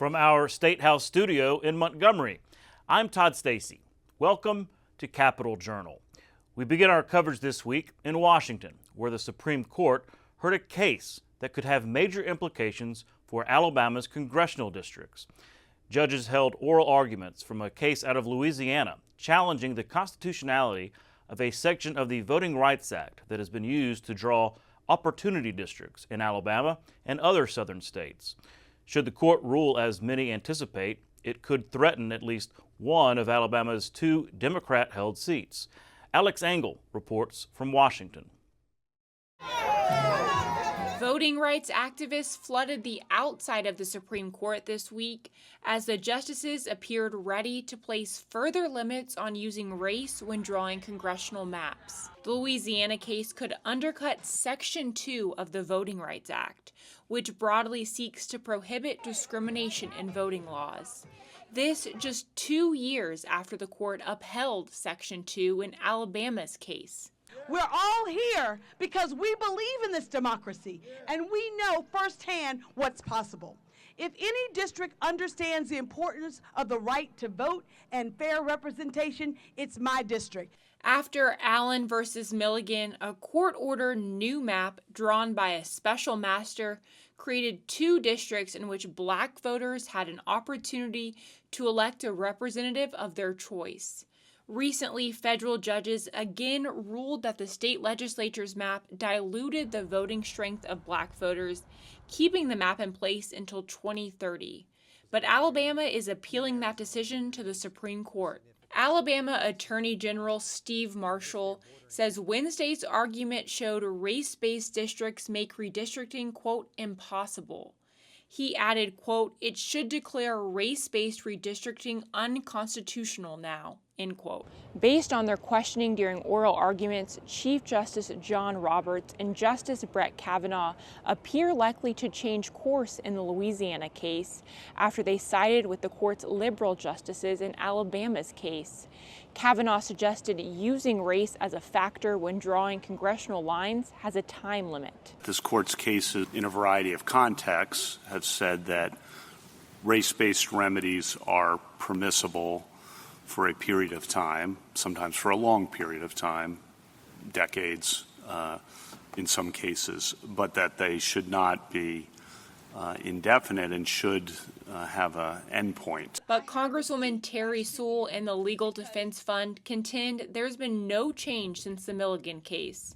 From our State House studio in Montgomery, I'm Todd Stacy. Welcome to Capitol Journal. We begin our coverage this week in Washington, where the Supreme Court heard a case that could have major implications for Alabama's congressional districts. Judges held oral arguments from a case out of Louisiana challenging the constitutionality of a section of the Voting Rights Act that has been used to draw opportunity districts in Alabama and other southern states. Should the court rule as many anticipate, it could threaten at least one of Alabama's two Democrat-held seats. Alex Engel reports from Washington. Voting rights activists flooded the outside of the Supreme Court this week as the justices appeared ready to place further limits on using race when drawing congressional maps. The Louisiana case could undercut Section 2 of the Voting Rights Act, which broadly seeks to prohibit discrimination in voting laws. This just 2 years after the court upheld Section 2 in Alabama's case. We're all here because we believe in this democracy, and we know firsthand what's possible. If any district understands the importance of the right to vote and fair representation, it's my district. After Allen versus Milligan, a court-ordered new map drawn by a special master created two districts in which black voters had an opportunity to elect a representative of their choice. Recently, federal judges again ruled that the state legislature's map diluted the voting strength of black voters, keeping the map in place until 2030. But Alabama is appealing that decision to the Supreme Court. Alabama Attorney General Steve Marshall says Wednesday's argument showed race-based districts make redistricting, quote, impossible. He added, quote, it should declare race-based redistricting unconstitutional now, end quote. Based on their questioning during oral arguments, Chief Justice John Roberts and Justice Brett Kavanaugh appear likely to change course in the Louisiana case after they sided with the court's liberal justices in Alabama's case. Kavanaugh suggested using race as a factor when drawing congressional lines has a time limit. This court's cases in a variety of contexts have said that race-based remedies are permissible for a period of time, sometimes for a long period of time, decades in some cases, but that they should not be indefinite and should have an endpoint. But Congresswoman Terry Sewell and the Legal Defense Fund contend there's been no change since the Milligan case.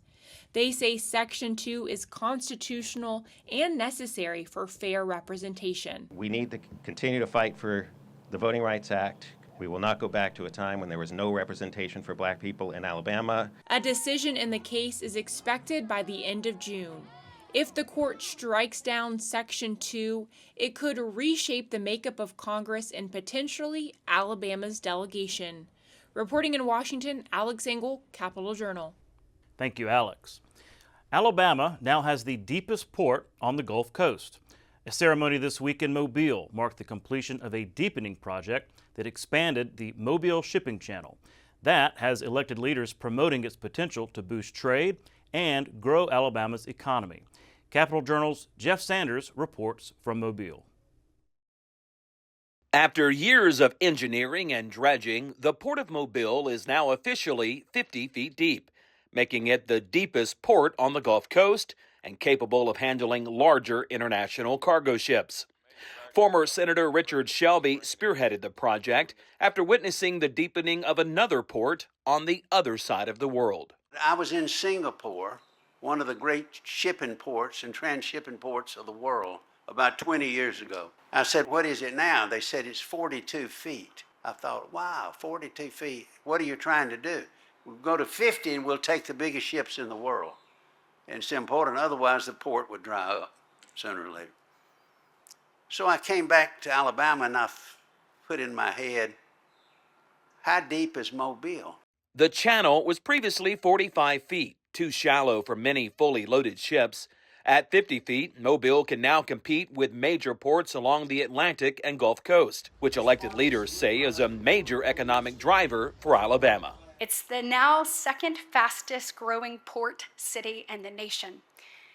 They say Section 2 is constitutional and necessary for fair representation. We need to continue to fight for the Voting Rights Act. We will not go back to a time when there was no representation for black people in Alabama. A decision in the case is expected by the end of June. If the court strikes down Section 2, it could reshape the makeup of Congress and potentially Alabama's delegation. Reporting in Washington, Alex Engel, Capitol Journal. Thank you, Alex. Alabama now has the deepest port on the Gulf Coast. A ceremony this week in Mobile marked the completion of a deepening project that expanded the Mobile shipping channel. That has elected leaders promoting its potential to boost trade and grow Alabama's economy. Capitol Journal's Jeff Sanders reports from Mobile. After years of engineering and dredging, the Port of Mobile is now officially 50 feet deep, making it the deepest port on the Gulf Coast and capable of handling larger international cargo ships. Former Senator Richard Shelby spearheaded the project after witnessing the deepening of another port on the other side of the world. I was in Singapore, one of the great shipping ports and transshipping ports of the world, about 20 years ago. I said, what is it now? They said it's 42 feet. I thought, wow, 42 feet. What are you trying to do? We'll go to 50 and we'll take the biggest ships in the world. And it's important, otherwise the port would dry up sooner or later. So I came back to Alabama and I put in my head, how deep is Mobile? The channel was previously 45 feet, too shallow for many fully loaded ships. At 50 feet, Mobile can now compete with major ports along the Atlantic and Gulf Coast, which elected leaders say is a major economic driver for Alabama. It's the now second fastest growing port city in the nation.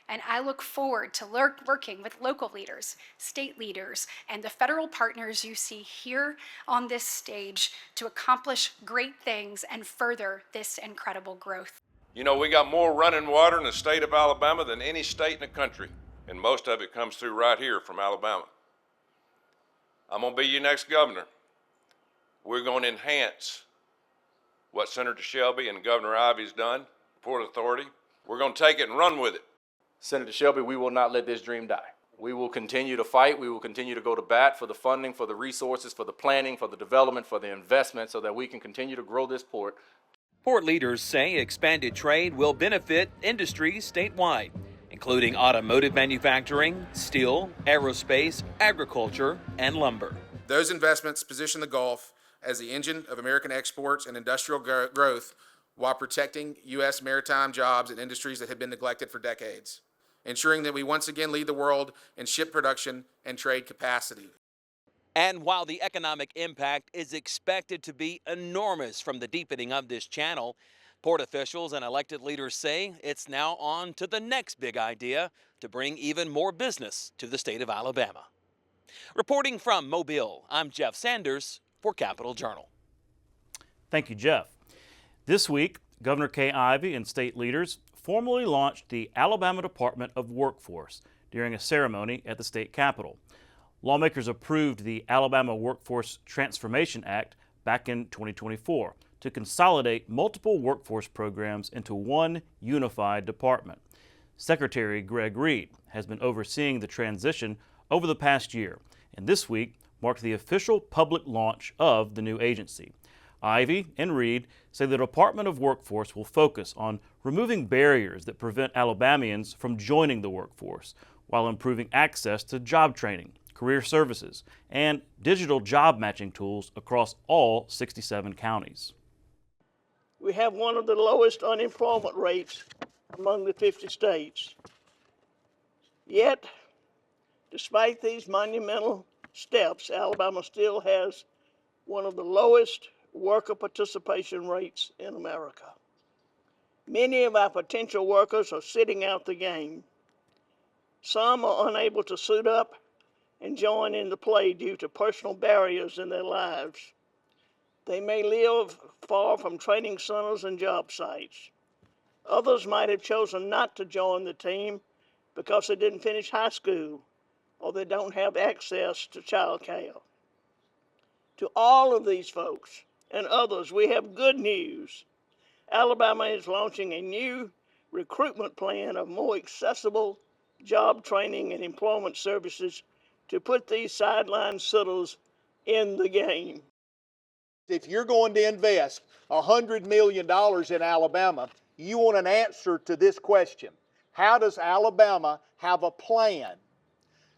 And I look forward to working with local leaders, state leaders, and the federal partners you see here on this stage to accomplish great things and further this incredible growth. You know, we got more running water in the state of Alabama than any state in the country, and most of it comes through right here from Alabama. I'm gonna be your next governor. We're gonna enhance what Senator Shelby and Governor Ivey's done, Port Authority. We're gonna take it and run with it. Senator Shelby, we will not let this dream die. We will continue to fight. We will continue to go to bat for the funding, for the resources, for the planning, for the development, for the investment, so that we can continue to grow this port. Port leaders say expanded trade will benefit industries statewide, including automotive manufacturing, steel, aerospace, agriculture, and lumber. Those investments position the Gulf as the engine of American exports and industrial growth while protecting U.S. maritime jobs and industries that have been neglected for decades, ensuring that we once again lead the world in ship production and trade capacity. And while the economic impact is expected to be enormous from the deepening of this channel, port officials and elected leaders say it's now on to the next big idea to bring even more business to the state of Alabama. Reporting from Mobile, I'm Jeff Sanders for Capital Journal. Thank you, Jeff. This week, Governor Kay Ivey and state leaders formally launched the Alabama Department of Workforce during a ceremony at the state capitol. Lawmakers approved the Alabama Workforce Transformation Act back in 2024 to consolidate multiple workforce programs into one unified department. Secretary Greg Reed has been overseeing the transition over the past year, and this week marked the official public launch of the new agency. Ivey and Reed say the Department of Workforce will focus on removing barriers that prevent Alabamians from joining the workforce while improving access to job training, career services, and digital job matching tools across all 67 counties. We have one of the lowest unemployment rates among the 50 states. Yet, despite these monumental steps, Alabama still has one of the lowest worker participation rates in America. Many of our potential workers are sitting out the game. Some are unable to suit up and join in the play due to personal barriers in their lives. They may live far from training centers and job sites. Others might have chosen not to join the team because they didn't finish high school or they don't have access to child care. To all of these folks and others, we have good news. Alabama is launching a new recruitment plan of more accessible job training and employment services to put these sideline sitters in the game. If you're going to invest $100 million in Alabama, you want an answer to this question. How does Alabama have a plan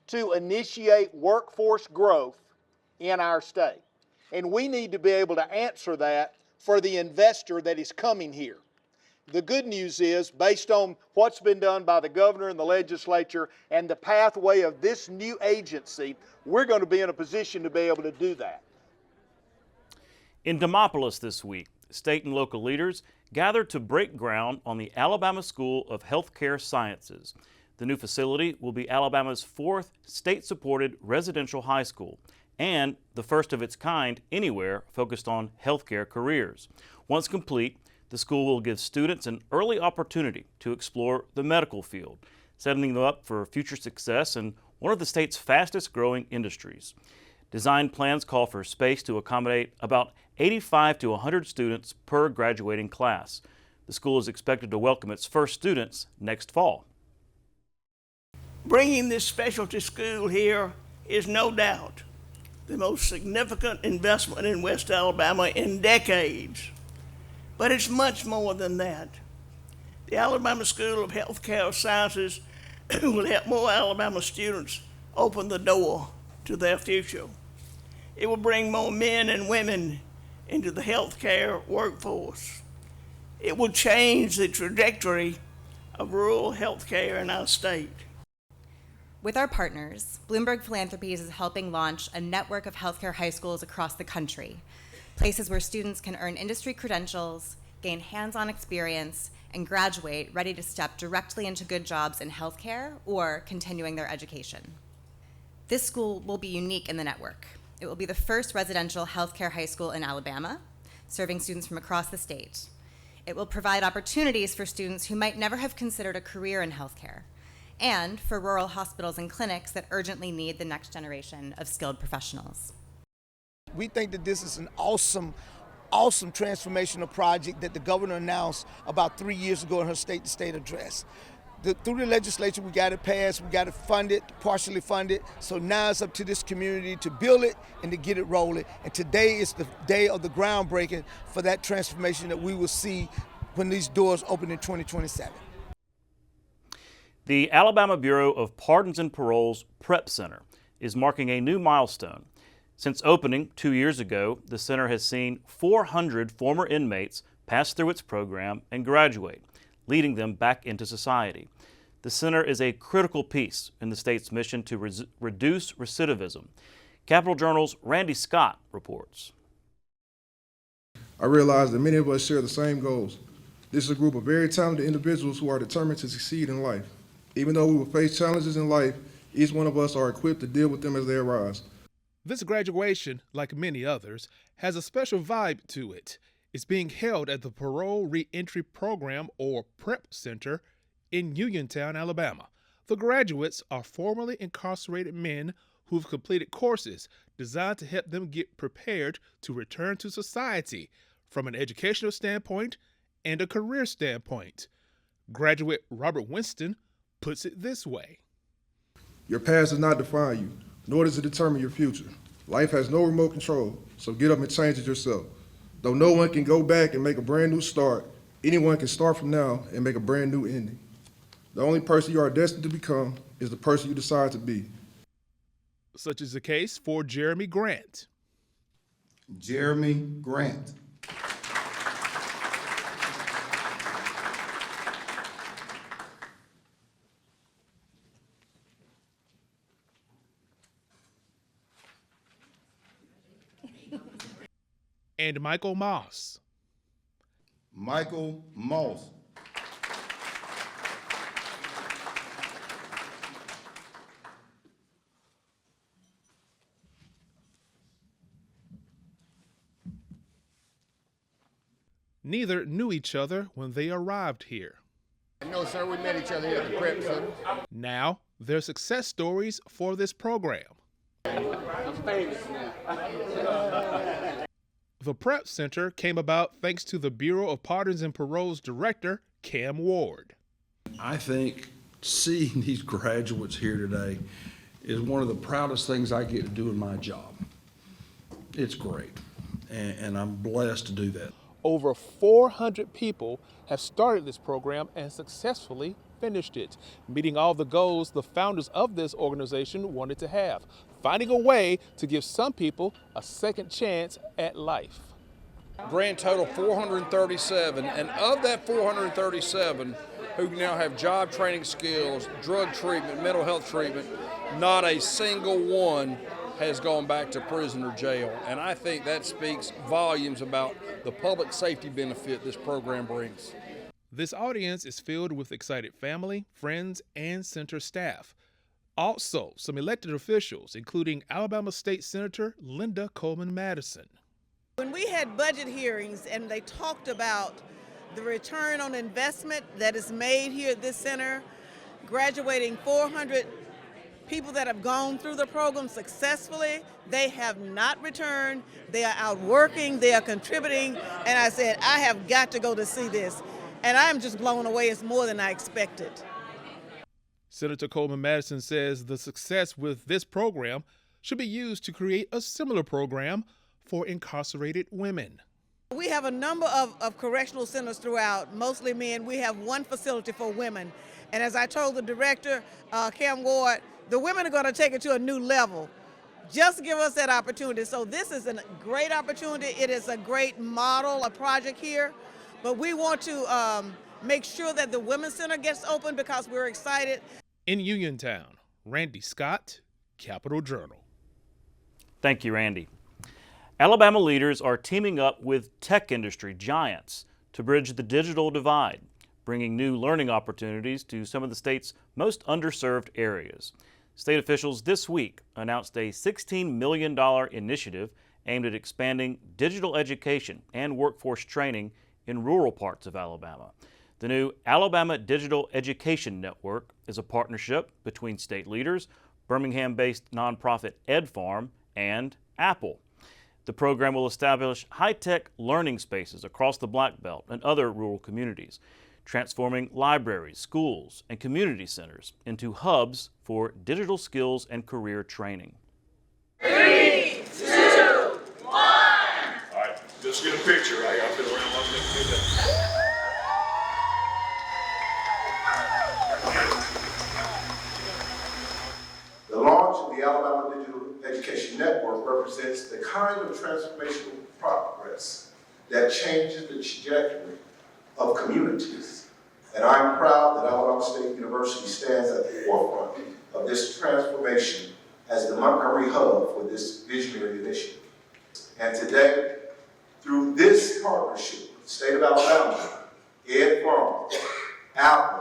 to initiate workforce growth in our state? And we need to be able to answer that for the investor that is coming here. The good news is, based on what's been done by the governor and the legislature and the pathway of this new agency, we're going to be in a position to be able to do that. In Demopolis this week, state and local leaders gathered to break ground on the Alabama School of Healthcare Sciences. The new facility will be Alabama's fourth state-supported residential high school and the first of its kind anywhere focused on healthcare careers. Once complete, the school will give students an early opportunity to explore the medical field, setting them up for future success in one of the state's fastest-growing industries. Design plans call for space to accommodate about 85 to 100 students per graduating class. The school is expected to welcome its first students next fall. Bringing this specialty school here is no doubt the most significant investment in West Alabama in decades. But it's much more than that. The Alabama School of Healthcare Sciences will help more Alabama students open the door to their future. It will bring more men and women into the healthcare workforce. It will change the trajectory of rural healthcare in our state. With our partners, Bloomberg Philanthropies is helping launch a network of healthcare high schools across the country, places where students can earn industry credentials, gain hands-on experience, and graduate ready to step directly into good jobs in healthcare or continuing their education. This school will be unique in the network. It will be the first residential healthcare high school in Alabama, serving students from across the state. It will provide opportunities for students who might never have considered a career in healthcare, and for rural hospitals and clinics that urgently need the next generation of skilled professionals. We think that this is an awesome transformational project that the governor announced about 3 years ago in her state-to-state address. Through the legislature, we got it passed, we got it funded, partially funded, so now it's up to this community to build it and to get it rolling. And today is the day of the groundbreaking for that transformation that we will see when these doors open in 2027. The Alabama Bureau of Pardons and Parole's Prep Center is marking a new milestone. Since opening 2 years ago, the center has seen 400 former inmates pass through its program and graduate, leading them back into society. The center is a critical piece in the state's mission to reduce recidivism. Capitol Journal's Randy Scott reports. I realize that many of us share the same goals. This is a group of very talented individuals who are determined to succeed in life. Even though we will face challenges in life, each one of us are equipped to deal with them as they arise. This graduation, like many others, has a special vibe to it. It's being held at the Parole Reentry Program, or PREP Center, in Uniontown, Alabama. The graduates are formerly incarcerated men who've completed courses designed to help them get prepared to return to society from an educational standpoint and a career standpoint. Graduate Robert Winston puts it this way. Your past does not define you, nor does it determine your future. Life has no remote control, so get up and change it yourself. Though no one can go back and make a brand new start, anyone can start from now and make a brand new ending. The only person you are destined to become is the person you decide to be. Such is the case for Jeremy Grant. Jeremy Grant. And Michael Moss. Michael Moss. Neither knew each other when they arrived here. No, sir, we met each other here at the Prep Center. Now, they're success stories for this program. I'm famous now. The Prep Center came about thanks to the Bureau of Pardons and Parole's director, Cam Ward. I think seeing these graduates here today is one of the proudest things I get to do in my job. It's great, and I'm blessed to do that. Over 400 people have started this program and successfully finished it, meeting all the goals the founders of this organization wanted to have, finding a way to give some people a second chance at life. Grand total 437, and of that 437 who now have job training skills, drug treatment, mental health treatment, not a single one has gone back to prison or jail. And I think that speaks volumes about the public safety benefit this program brings. This audience is filled with excited family, friends, and center staff. Also, some elected officials, including Alabama State Senator Linda Coleman Madison. When we had budget hearings and they talked about the return on investment that is made here at this center, graduating 400 people that have gone through the program successfully, they have not returned. They are out working, they are contributing, and I said, I have got to go to see this. And I am just blown away. It's more than I expected. Senator Coleman Madison says the success with this program should be used to create a similar program for incarcerated women. We have a number of correctional centers throughout, mostly men. We have one facility for women. And as I told the director, Cam Ward, the women are going to take it to a new level. Just give us that opportunity. So this is a great opportunity. It is a great model, a project here. But we want to make sure that the Women's Center gets open because we're excited. In Uniontown, Randy Scott, Capitol Journal. Thank you, Randy. Alabama leaders are teaming up with tech industry giants to bridge the digital divide, bringing new learning opportunities to some of the state's most underserved areas. State officials this week announced a $16 million initiative aimed at expanding digital education and workforce training in rural parts of Alabama. The new Alabama Digital Education Network is a partnership between state leaders, Birmingham-based nonprofit Ed Farm, and Apple. The program will establish high-tech learning spaces across the Black Belt and other rural communities, transforming libraries, schools, and community centers into hubs for digital skills and career training. 3, 2, 1. All right, just get a picture. I got to feel around long enough to do that. The launch of the Alabama Digital Education Network represents the kind of transformational progress that changes the trajectory of communities. And I'm proud that Alabama State University stands at the forefront of this transformation as the Montgomery hub for this visionary initiative. And today, through this partnership with the state of Alabama, Ed Farm, Apple,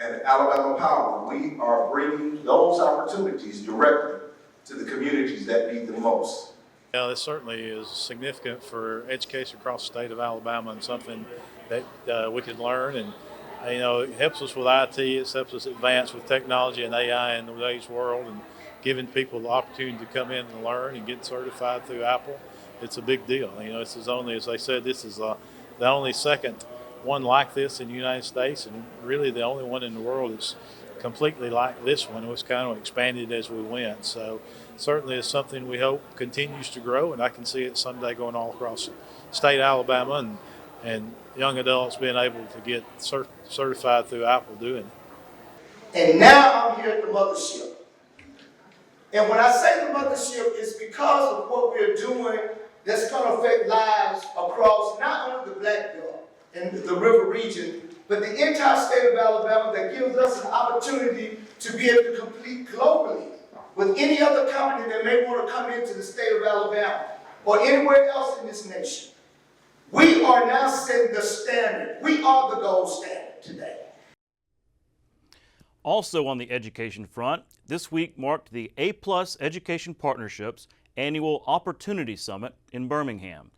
and Alabama Power, we are bringing those opportunities directly to the communities that need them most. Yeah, this certainly is significant for education across the state of Alabama and something that we can learn. And it helps us with IT, it helps us advance with technology and AI in today's world, and giving people the opportunity to come in and learn and get certified through Apple. It's a big deal. This is only, as they said, this is the only second one like this in the United States, and really the only one in the world that's completely like this one. It was kind of expanded as we went. So certainly it's something we hope continues to grow, and I can see it someday going all across the state of Alabama, and young adults being able to get certified through Apple doing it. And now I'm here at the mothership. And when I say the mothership, it's because of what we're doing that's going to affect lives across not only the Black Belt and the river region, but the entire state of Alabama, that gives us an opportunity to be able to compete globally with any other company that may want to come into the state of Alabama or anywhere else in this nation. We are now setting the standard. We are the gold standard today. Also on the education front, this week marked the A+ Education Partnership's annual Opportunity Summit in Birmingham.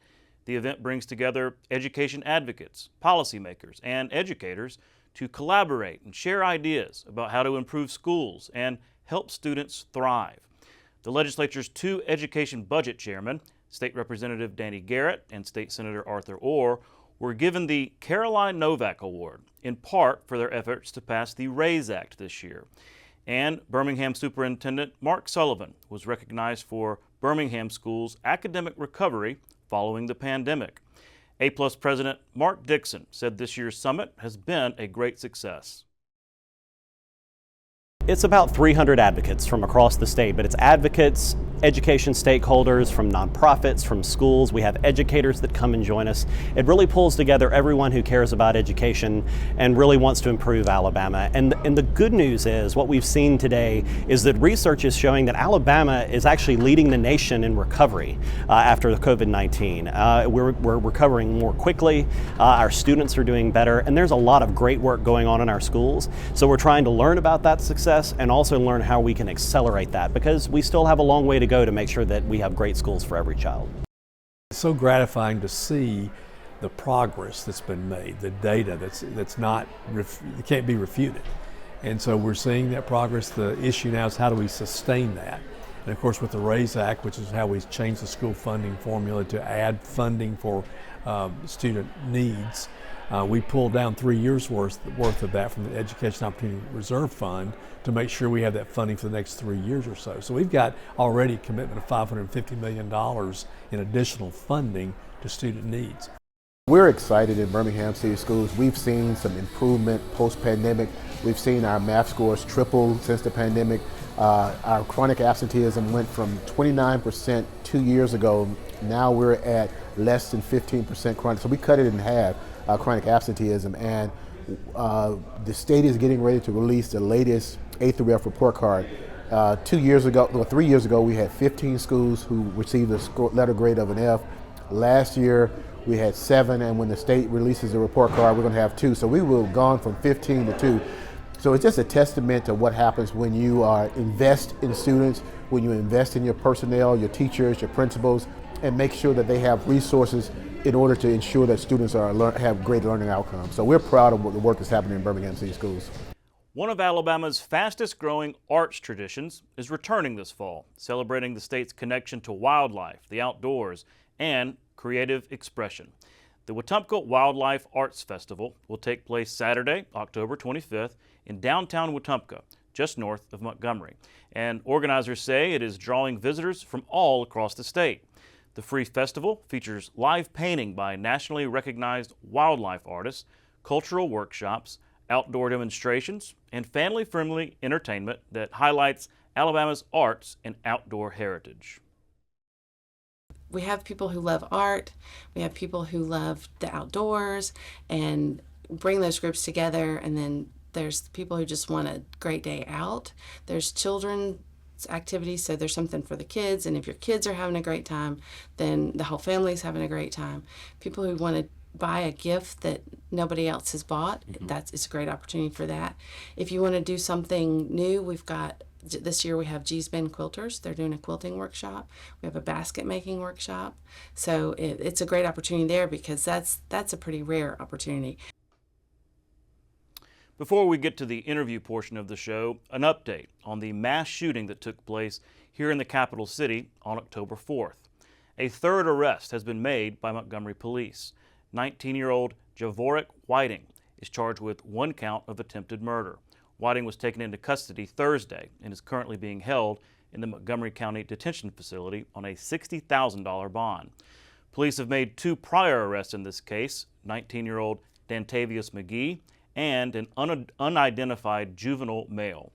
The event brings together education advocates, policymakers, and educators to collaborate and share ideas about how to improve schools and help students thrive. The legislature's two education budget chairmen, State Representative Danny Garrett and State Senator Arthur Orr, were given the Caroline Novak Award, in part for their efforts to pass the RAISE Act this year. And Birmingham Superintendent Mark Sullivan was recognized for Birmingham Schools' academic recovery following the pandemic. A+ President Mark Dixon said this year's summit has been a great success. It's about 300 advocates from across the state, but it's advocates, education stakeholders from nonprofits, from schools. We have educators that come and join us. It really pulls together everyone who cares about education and really wants to improve Alabama. And the good news is, what we've seen today is that research is showing that Alabama is actually leading the nation in recovery after the COVID-19. We're recovering more quickly, our students are doing better, and there's a lot of great work going on in our schools. So we're trying to learn about that success and also learn how we can accelerate that, because we still have a long way to go to make sure that we have great schools for every child. It's so gratifying to see the progress that's been made, the data that's not, can't be refuted. And so we're seeing that progress. The issue now is how do we sustain that? And of course with the RAISE Act, which is how we changed the school funding formula to add funding for student needs, we pulled down 3 years worth of that from the Education Opportunity Reserve Fund to make sure we have that funding for the next 3 years or so. So we've got already a commitment of $550 million in additional funding to student needs. We're excited in Birmingham City Schools. We've seen some improvement post-pandemic. We've seen our math scores triple since the pandemic. Our chronic absenteeism went from 29% 2 years ago. Now we're at less than 15% chronic. So we cut it in half, chronic absenteeism. And the state is getting ready to release the latest A through F report card. 3 years ago, we had 15 schools who received a letter grade of an F. Last year, we had 7, and when the state releases the report card, we're going to have 2. So we were gone from 15 to 2. So it's just a testament to what happens when you invest in students, when you invest in your personnel, your teachers, your principals, and make sure that they have resources in order to ensure that students have great learning outcomes. So we're proud of the work that's happening in Birmingham City Schools. One of Alabama's fastest growing arts traditions is returning this fall, celebrating the state's connection to wildlife, the outdoors, and creative expression. The Wetumpka Wildlife Arts Festival will take place Saturday, October 25th in downtown Wetumpka, just north of Montgomery. And organizers say it is drawing visitors from all across the state. The free festival features live painting by nationally recognized wildlife artists, cultural workshops, outdoor demonstrations, and family-friendly entertainment that highlights Alabama's arts and outdoor heritage. We have people who love art, we have people who love the outdoors, and bring those groups together, and then there's people who just want a great day out. There's children's activities, so there's something for the kids, and if your kids are having a great time, then the whole family's having a great time. People who want to buy a gift that nobody else has bought, it's a great opportunity for that. If you want to do something new, we've got this year we have G's Ben Quilters. They're doing a quilting workshop. We have a basket making workshop. So it's a great opportunity there because that's a pretty rare opportunity. Before we get to the interview portion of the show, an update on the mass shooting that took place here in the capital city on October 4th. A third arrest has been made by Montgomery police. 19-year-old Javoric Whiting is charged with 1 count of attempted murder. Whiting was taken into custody Thursday and is currently being held in the Montgomery County Detention Facility on a $60,000 bond. Police have made 2 prior arrests in this case, 19-year-old Dantavius McGee and an unidentified juvenile male.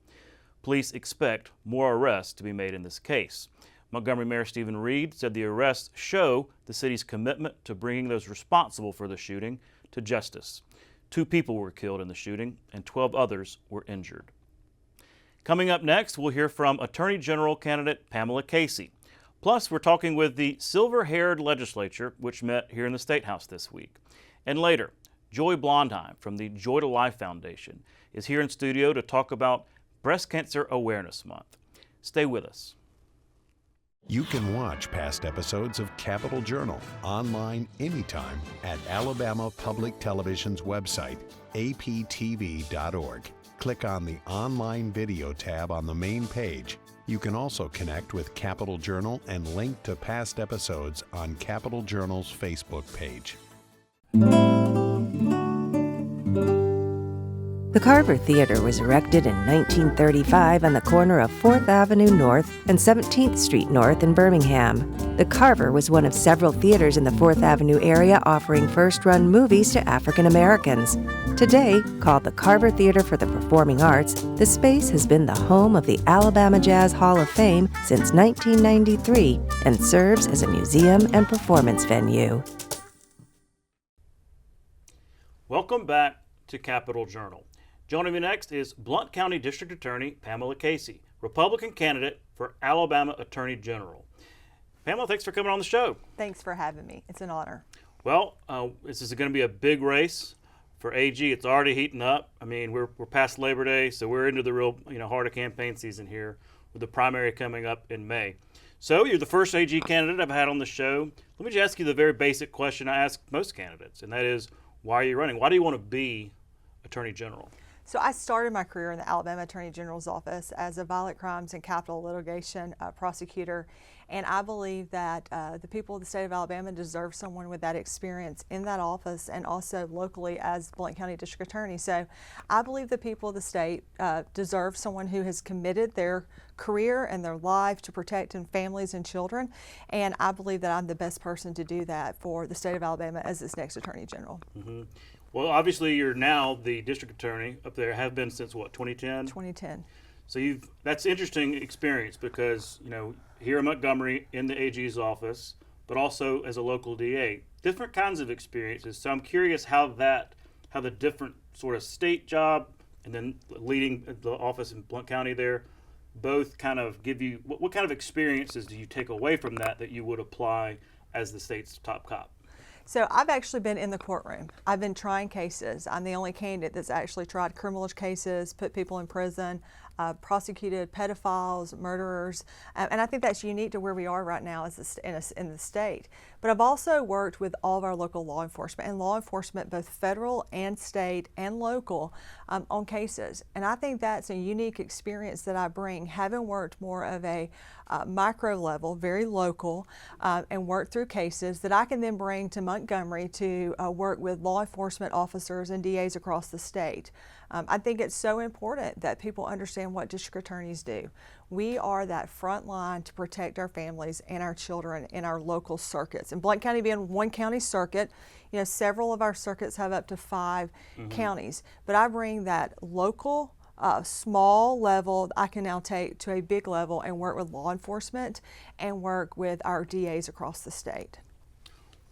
Police expect more arrests to be made in this case. Montgomery Mayor Stephen Reed said the arrests show the city's commitment to bringing those responsible for the shooting to justice. 2 people were killed in the shooting and 12 others were injured. Coming up next, we'll hear from Attorney General candidate Pamela Casey. Plus, we're talking with the silver-haired legislature, which met here in the State House this week. And later, Joy Blondheim from the Joy to Life Foundation is here in studio to talk about Breast Cancer Awareness Month. Stay with us. You can watch past episodes of Capitol Journal online anytime at Alabama Public Television's website, aptv.org. Click on the Online Video tab on the main page. You can also connect with Capitol Journal and link to past episodes on Capitol Journal's Facebook page. The Carver Theater was erected in 1935 on the corner of 4th Avenue North and 17th Street North in Birmingham. The Carver was one of several theaters in the 4th Avenue area offering first-run movies to African Americans. Today, called the Carver Theater for the Performing Arts, the space has been the home of the Alabama Jazz Hall of Fame since 1993 and serves as a museum and performance venue. Welcome back to Capitol Journal. Joining me next is Blount County District Attorney Pamela Casey, Republican candidate for Alabama Attorney General. Pamela, thanks for coming on the show. Thanks for having me. It's an honor. Well, this is going to be a big race for AG. It's already heating up. I mean, we're past Labor Day, so we're into the real heart of campaign season here with the primary coming up in May. So you're the first AG candidate I've had on the show. Let me just ask you the very basic question I ask most candidates, and that is, why are you running? Why do you want to be Attorney General? So I started my career in the Alabama Attorney General's office as a violent crimes and capital litigation prosecutor, and I believe that the people of the state of Alabama deserve someone with that experience in that office and also locally as Blount County District Attorney. So I believe the people of the state deserve someone who has committed their career and their life to protecting families and children, and I believe that I'm the best person to do that for the state of Alabama as its next Attorney General. Mm-hmm. Well, obviously you're now the district attorney up there, have been since what, 2010? 2010. So that's interesting experience because, here in Montgomery in the AG's office, but also as a local DA, different kinds of experiences. So I'm curious how the different sort of state job and then leading the office in Blount County there, both kind of give you, what kind of experiences do you take away from that you would apply as the state's top cop? So I've actually been in the courtroom. I've been trying cases. I'm the only candidate that's actually tried criminal cases, put people in prison, prosecuted pedophiles, murderers, and I think that's unique to where we are right now as in the state. But I've also worked with all of our local law enforcement and law enforcement, both federal and state and local, on cases. And I think that's a unique experience that I bring, having worked more of a micro level, very local, and worked through cases that I can then bring to Montgomery to work with law enforcement officers and DAs across the state. I think it's so important that people understand what district attorneys do. We are that front line to protect our families and our children in our local circuits. And Blount County being one county circuit, you know, several of our circuits have up to 5 counties. But I bring that local, small level I can now take to a big level and work with law enforcement and work with our DAs across the state.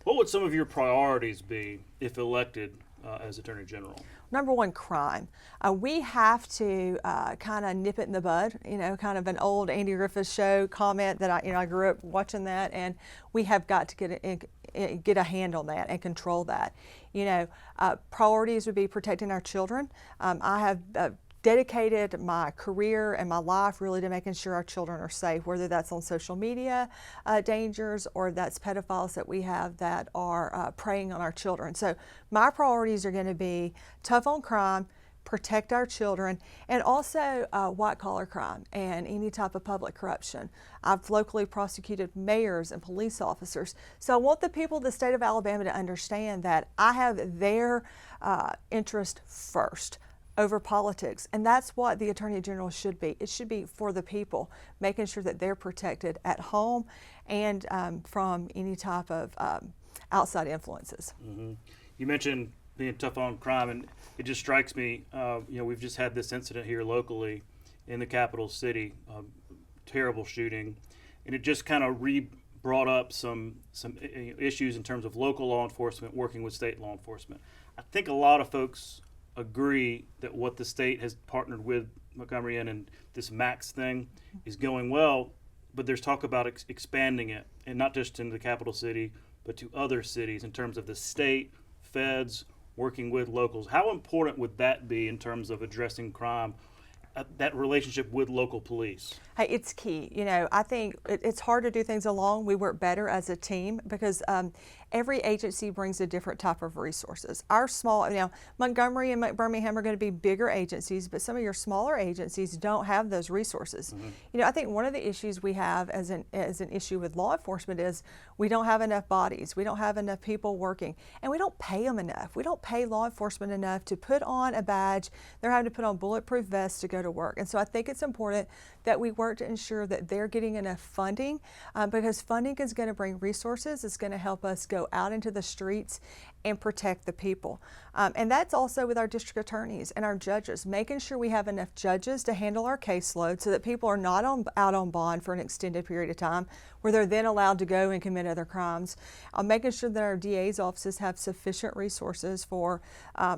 What would some of your priorities be if elected as Attorney General? Number one, crime. We have to kind of nip it in the bud, you know, kind of an old Andy Griffith Show comment that I grew up watching that, and we have got to get a hand on that and control that. You know, priorities would be protecting our children. I have dedicated my career and my life really to making sure our children are safe, whether that's on social media dangers or that's pedophiles that we have that are preying on our children. So my priorities are going to be tough on crime, protect our children, and also white collar crime and any type of public corruption. I've locally prosecuted mayors and police officers. So I want the people of the state of Alabama to understand that I have their interest first over politics, and that's what the Attorney General should be. It should be for the people, making sure that they're protected at home and from any type of outside influences. You mentioned being tough on crime, and it just strikes me, you know, we've just had this incident here locally in the capital city, terrible shooting, and it just kind of brought up some issues in terms of local law enforcement working with state law enforcement. I think a lot of folks agree that what the state has partnered with Montgomery in and this MAX thing is going well, but there's talk about expanding it, and not just in the capital city, but to other cities in terms of the state, feds, working with locals. How important would that be in terms of addressing crime, that relationship with local police? Hey, it's key. You know, I think it's hard to do things alone. We work better as a team because every agency brings a different type of resources. Our small, you know, Montgomery and Birmingham are going to be bigger agencies, but some of your smaller agencies don't have those resources. You know, I think one of the issues we have as an issue with law enforcement is we don't have enough bodies, we don't have enough people working, and we don't pay them enough. We don't pay law enforcement enough to put on a badge. They're having to put on bulletproof vests to go to work. And so I think it's important that we work to ensure that they're getting enough funding because funding is going to bring resources. It's going to help us go out into the streets and protect the people. And that's also with our district attorneys and our judges, making sure we have enough judges to handle our caseload so that people are not out on bond for an extended period of time where they're then allowed to go and commit other crimes. Making sure that our DA's offices have sufficient resources for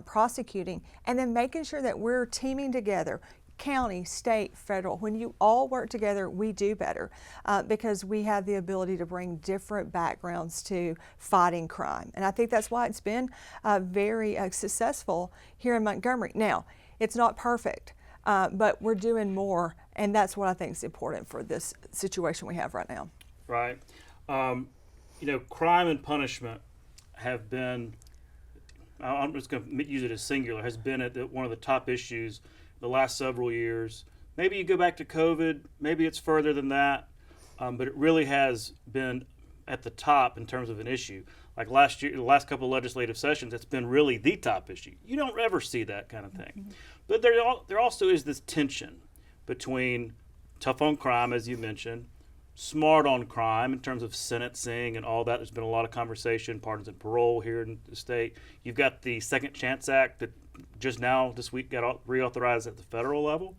prosecuting, and then making sure that we're teaming together. County, state, federal, when you all work together, we do better because we have the ability to bring different backgrounds to fighting crime. And I think that's why it's been very successful here in Montgomery. Now, it's not perfect, but we're doing more, and that's what I think is important for this situation we have right now. Right. You know, crime and punishment have been, I'm just going to use it as singular, has been one of the top issues the last several years. Maybe you go back to COVID, maybe it's further than that, but it really has been at the top in terms of an issue. Like last year, the last couple of legislative sessions, it's been really the top issue. You don't ever see that kind of thing. But there also is this tension between tough on crime, as you mentioned, smart on crime in terms of sentencing and all that. There's been a lot of conversation, pardons and parole here in the state. You've got the Second Chance Act that just now this week got reauthorized at the federal level.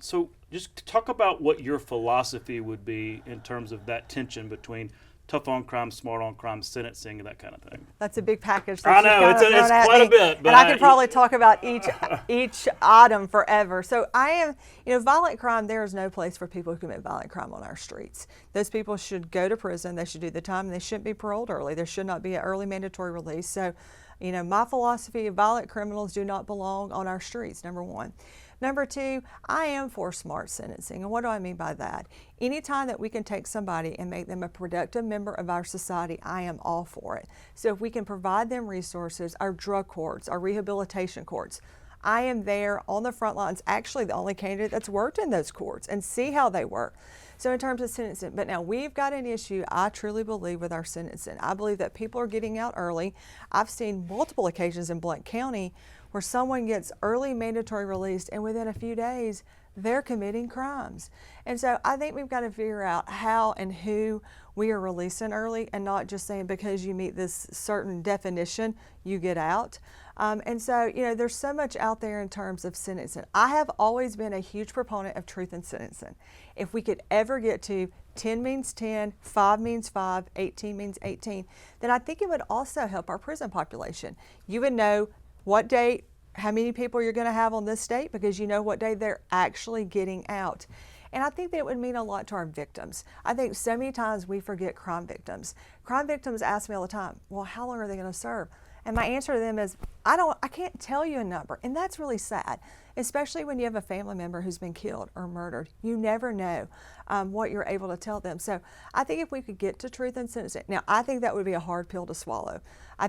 So just talk about what your philosophy would be in terms of that tension between tough on crime, smart on crime, sentencing, and that kind of thing. That's a big package. I know, it's quite a bit. But and I could probably talk about each item forever. So violent crime, there is no place for people who commit violent crime on our streets. Those people should go to prison. They should do the time, and they shouldn't be paroled early. There should not be an early mandatory release. So, my philosophy of violent criminals do not belong on our streets, number one. Number two, I am for smart sentencing. And what do I mean by that? Anytime that we can take somebody and make them a productive member of our society, I am all for it. So if we can provide them resources, our drug courts, our rehabilitation courts, I am there on the front lines, actually the only candidate that's worked in those courts, and see how they work. So in terms of sentencing, but now we've got an issue, I truly believe, with our sentencing. I believe that people are getting out early. I've seen multiple occasions in Blount County where someone gets early mandatory released and within a few days they're committing crimes. And so I think we've got to figure out how and who we are releasing early, and not just saying because you meet this certain definition you get out. And so there's so much out there in terms of sentencing. I have always been a huge proponent of truth in sentencing. If we could ever get to 10 means 10, 5 means 5, 18 means 18, then I think it would also help our prison population. You would know what date, how many people you're going to have on this date, because you know what day they're actually getting out. And I think that it would mean a lot to our victims. I think so many times we forget crime victims. Crime victims ask me all the time, well, how long are they going to serve? And my answer to them is, I can't tell you a number. And that's really sad, especially when you have a family member who's been killed or murdered. You never know what you're able to tell them. So I think if we could get to truth in sentencing, now I think that would be a hard pill to swallow. I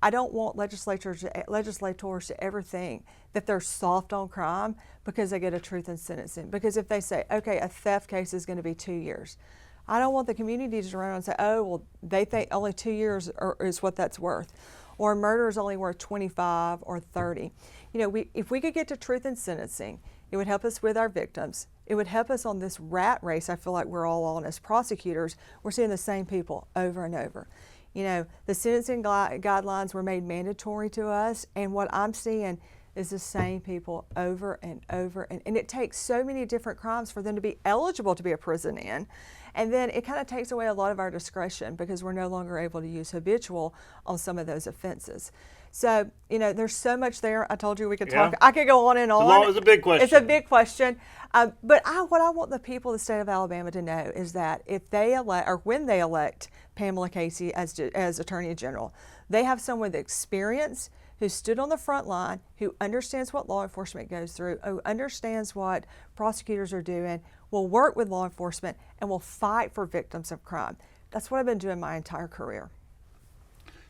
don't want legislators to ever think that they're soft on crime because they get a truth in sentencing. Because if they say, okay, a theft case is going to be 2 years, I don't want the community to run around and say, oh, well, they think only 2 years is what that's worth. Or murder is only worth 25 or 30. If we could get to truth in sentencing, it would help us with our victims. It would help us on this rat race I feel like we're all on as prosecutors. We're seeing the same people over and over. The sentencing guidelines were made mandatory to us, and what I'm seeing is the same people over and over. And it takes so many different crimes for them to be eligible to be a prison in. And then it kind of takes away a lot of our discretion because we're no longer able to use habitual on some of those offenses. So, there's so much there. I told you we could talk. I could go on and on. It's a big question. It's a big question. But what I want the people of the state of Alabama to know is that if they elect, or when they elect Pamela Casey as Attorney General, they have someone with experience who stood on the front line, who understands what law enforcement goes through, who understands what prosecutors are doing, will work with law enforcement, and will fight for victims of crime. That's what I've been doing my entire career.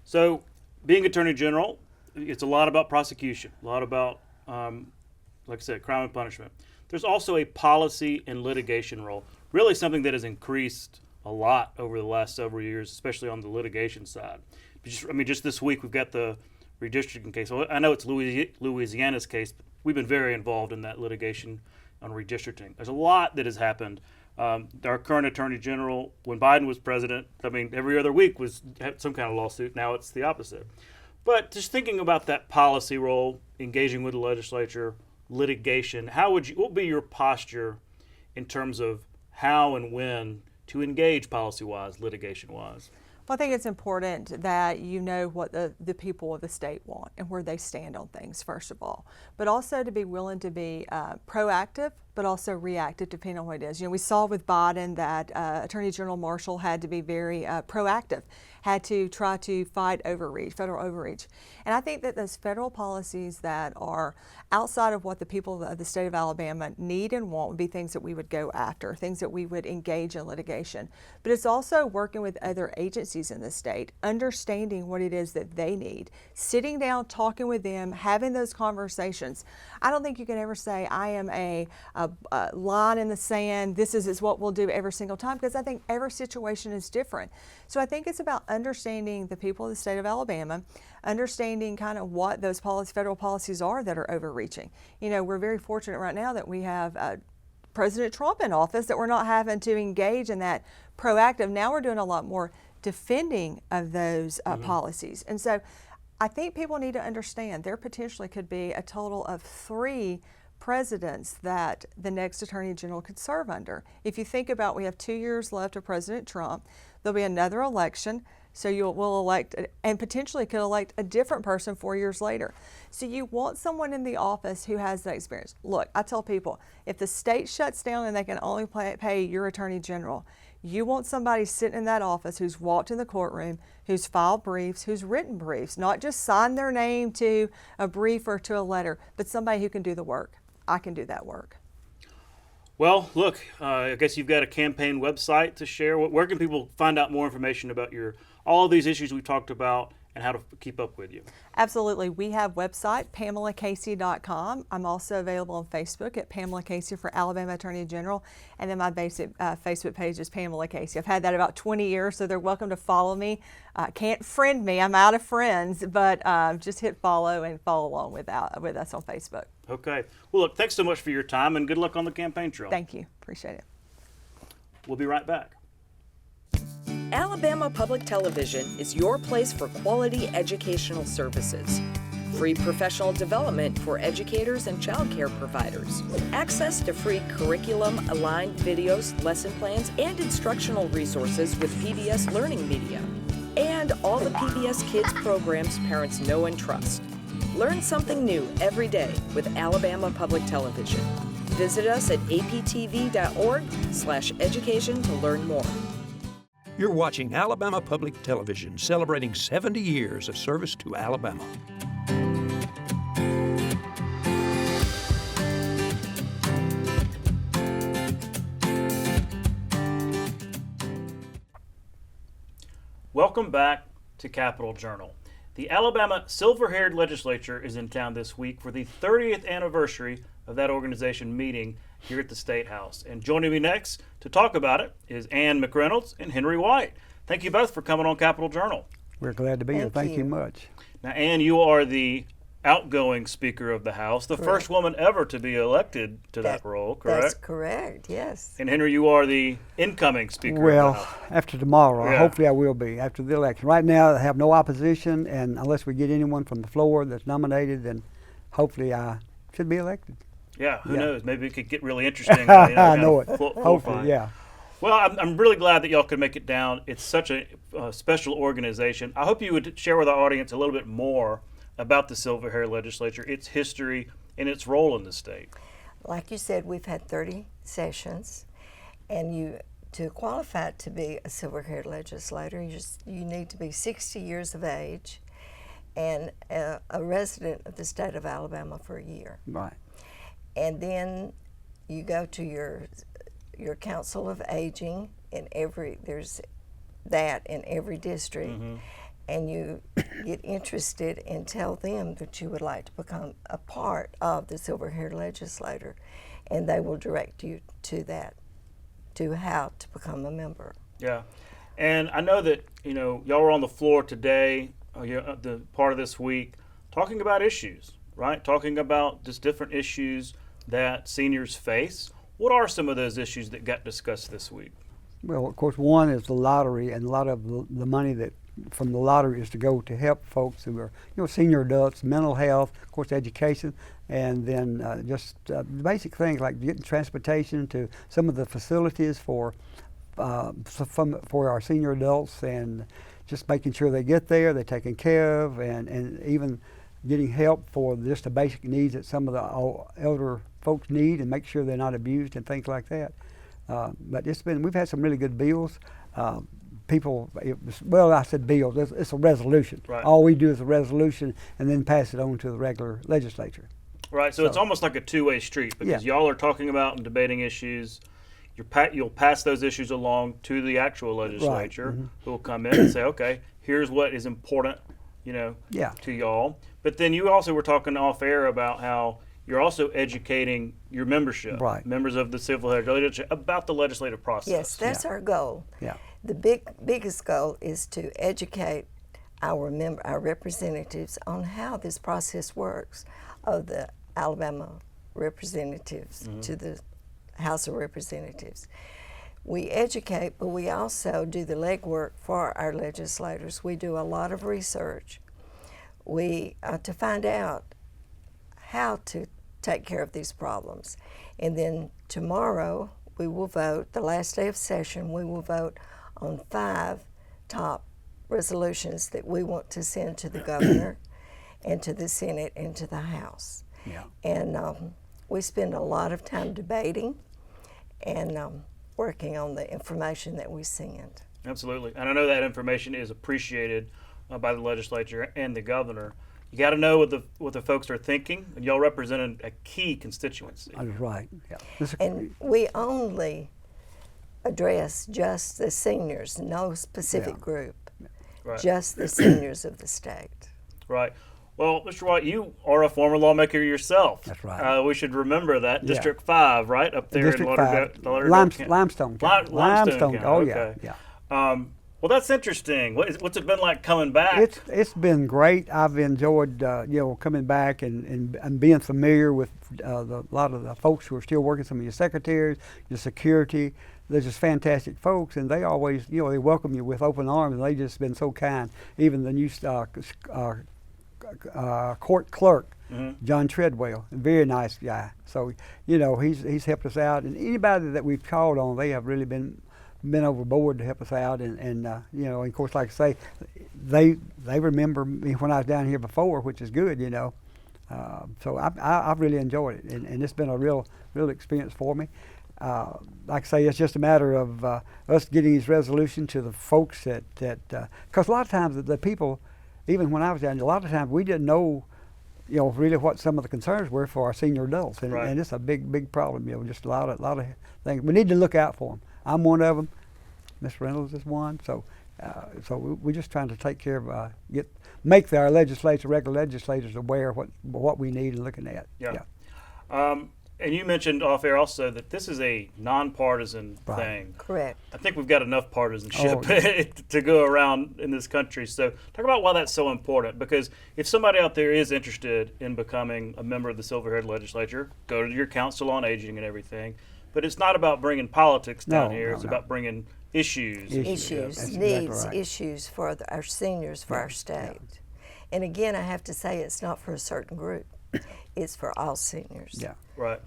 So, being Attorney General, it's a lot about prosecution, a lot about, like I said, crime and punishment. There's also a policy and litigation role, really something that has increased a lot over the last several years, especially on the litigation side. Just this week we've got the redistricting case. I know it's Louisiana's case, but we've been very involved in that litigation on redistricting. There's a lot that has happened. Our current Attorney General, when Biden was president, every other week had some kind of lawsuit. Now it's the opposite. But just thinking about that policy role, engaging with the legislature, litigation, what would be your posture in terms of how and when to engage policy-wise, litigation-wise? Well, I think it's important that you know what the people of the state want and where they stand on things, first of all. But also to be willing to be proactive, but also reactive, depending on what it is. We saw with Biden that Attorney General Marshall had to be very proactive, had to try to fight overreach, federal overreach. And I think that those federal policies that are outside of what the people of the state of Alabama need and want would be things that we would go after, things that we would engage in litigation. But it's also working with other agencies in the state, understanding what it is that they need, sitting down, talking with them, having those conversations. I don't think you can ever say, I am a line in the sand, this is what we'll do every single time, because I think every situation is different. So I think it's about understanding the people of the state of Alabama, understanding kind of what those federal policies are that are overreaching. We're very fortunate right now that we have President Trump in office, that we're not having to engage in that proactive. Now we're doing a lot more defending of those policies. And so I think people need to understand there potentially could be a total of 3 presidents that the next Attorney General could serve under. If you think about, we have 2 years left of President Trump. There'll be another election, so we'll elect, and potentially could elect a different person 4 years later. So you want someone in the office who has that experience. Look, I tell people, if the state shuts down and they can only pay your Attorney General, you want somebody sitting in that office who's walked in the courtroom, who's filed briefs, who's written briefs, not just signed their name to a brief or to a letter, but somebody who can do the work. I can do that work. Well, look, I guess you've got a campaign website to share. Where can people find out more information about all of these issues we've talked about and how to keep up with you? Absolutely. We have website, PamelaCasey.com. I'm also available on Facebook at Pamela Casey for Alabama Attorney General. And then my basic Facebook page is Pamela Casey. I've had that about 20 years, so they're welcome to follow me. Can't friend me. I'm out of friends, but just hit follow and follow along with us on Facebook. Okay. Well, look, thanks so much for your time and good luck on the campaign trail. Thank you. Appreciate it. We'll be right back. Alabama Public Television is your place for quality educational services. Free professional development for educators and child care providers. Access to free curriculum-aligned videos, lesson plans, and instructional resources with PBS Learning Media. And all the PBS Kids programs parents know and trust. Learn something new every day with Alabama Public Television. Visit us at aptv.org/education to learn more. You're watching Alabama Public Television, celebrating 70 years of service to Alabama. Welcome back to Capitol Journal. The Alabama Silver-Haired Legislature is in town this week for the 30th anniversary of that organization meeting here at the State House. And joining me next to talk about it is Ann McReynolds and Henry White. Thank you both for coming on Capitol Journal. We're glad to be here. Thank you much. Now, Ann, you are the outgoing Speaker of the House, the first woman ever to be elected to that role, correct? That's correct, yes. And Henry, you are the incoming Speaker of the House. Well, after tomorrow, hopefully I will be, after the election. Right now, I have no opposition, and unless we get anyone from the floor that's nominated, then hopefully I should be elected. Yeah, who knows? Maybe it could get really interesting. I know it. Hopefully, yeah. Well, I'm really glad that y'all could make it down. It's such a special organization. I hope you would share with our audience a little bit more about the Silver-Haired Legislature, its history, and its role in the state. Like you said, we've had 30 sessions, and to qualify to be a Silver-Haired Legislator, you need to be 60 years of age and a resident of the state of Alabama for a year. Right. And then you go to your Council of Aging, there's that in every district, and you get interested and tell them that you would like to become a part of the Silver-Haired Legislature, and they will direct you to how to become a member. Yeah, and I know that y'all were on the floor today, the part of this week, talking about issues, right? Talking about just different issues that seniors face. What are some of those issues that got discussed this week? Well, of course, one is the lottery, and a lot of the money that from the lottery is to go to help folks who are, senior adults, mental health, of course, education, and then just basic things like getting transportation to some of the facilities for our senior adults, and just making sure they get there, they're taken care of, and even getting help for just the basic needs that some of the elder folks need, and make sure they're not abused and things like that. But we've had some really good bills. I said bills, it's a resolution. Right. All we do is a resolution and then pass it on to the regular legislature. Right, so it's almost like a two-way street, because y'all are talking about and debating issues. You'll pass those issues along to the actual legislature, who will come in and say, okay, here's what is important, to y'all. But then you also were talking off air about how you're also educating your membership, members of the Silver-Haired Legislature, about the legislative process. Yes, that's our goal. Yeah. The biggest goal is to educate our representatives on how this process works, of the Alabama representatives to the House of Representatives. We educate, but we also do the legwork for our legislators. We do a lot of research. To find out how to take care of these problems. And then tomorrow we will vote, the last day of session, we will vote on 5 top resolutions that we want to send to the governor and to the Senate and to the House. Yeah. And we spend a lot of time debating and working on the information that we send. Absolutely. And I know that information is appreciated by the legislature and the governor. You got to know what the folks are thinking, and y'all represent a key constituency. That's right. Yeah. And we only address just the seniors, no specific group, Right. just the seniors of the state. Right. Well, Mr. White, you are a former lawmaker yourself. That's right. We should remember that. Yeah. District 5, right? Up there District in 5. Lauderdale. Limestone County. Limestone County. Oh, Okay. yeah. Well, that's interesting. What's it been like coming back? It's been great. I've enjoyed coming back and being familiar with a lot of the folks who are still working. Some of your secretaries, your security. They're just fantastic folks, and they always they welcome you with open arms. And they just been so kind. Even the new court clerk, John Treadwell, a very nice guy. So he's helped us out, and anybody that we've called on, they have really been overboard to help us out, and of course, like I say, they remember me when I was down here before, which is good, So I've really enjoyed it, and it's been a real experience for me. Like I say, it's just a matter of us getting these resolutions to the folks that because a lot of times the people, even when I was down, a lot of times we didn't know, really what some of the concerns were for our senior adults, and it's a big problem. Just a lot of things we need to look out for them. I'm one of them. McReynolds is one. So we're just trying to take care of make our regular legislators aware of what we need and looking at. Yeah. And you mentioned off air also that this is a nonpartisan thing. Correct. I think we've got enough partisanship to go around in this country. So talk about why that's so important, because if somebody out there is interested in becoming a member of the Silver-Haired Legislature, go to your Council on Aging and everything. But it's not about bringing politics down here. It's about bringing issues. Issues for our seniors, for our state. And again, I have to say, it's not for a certain group. It's for all seniors. Yeah. Right.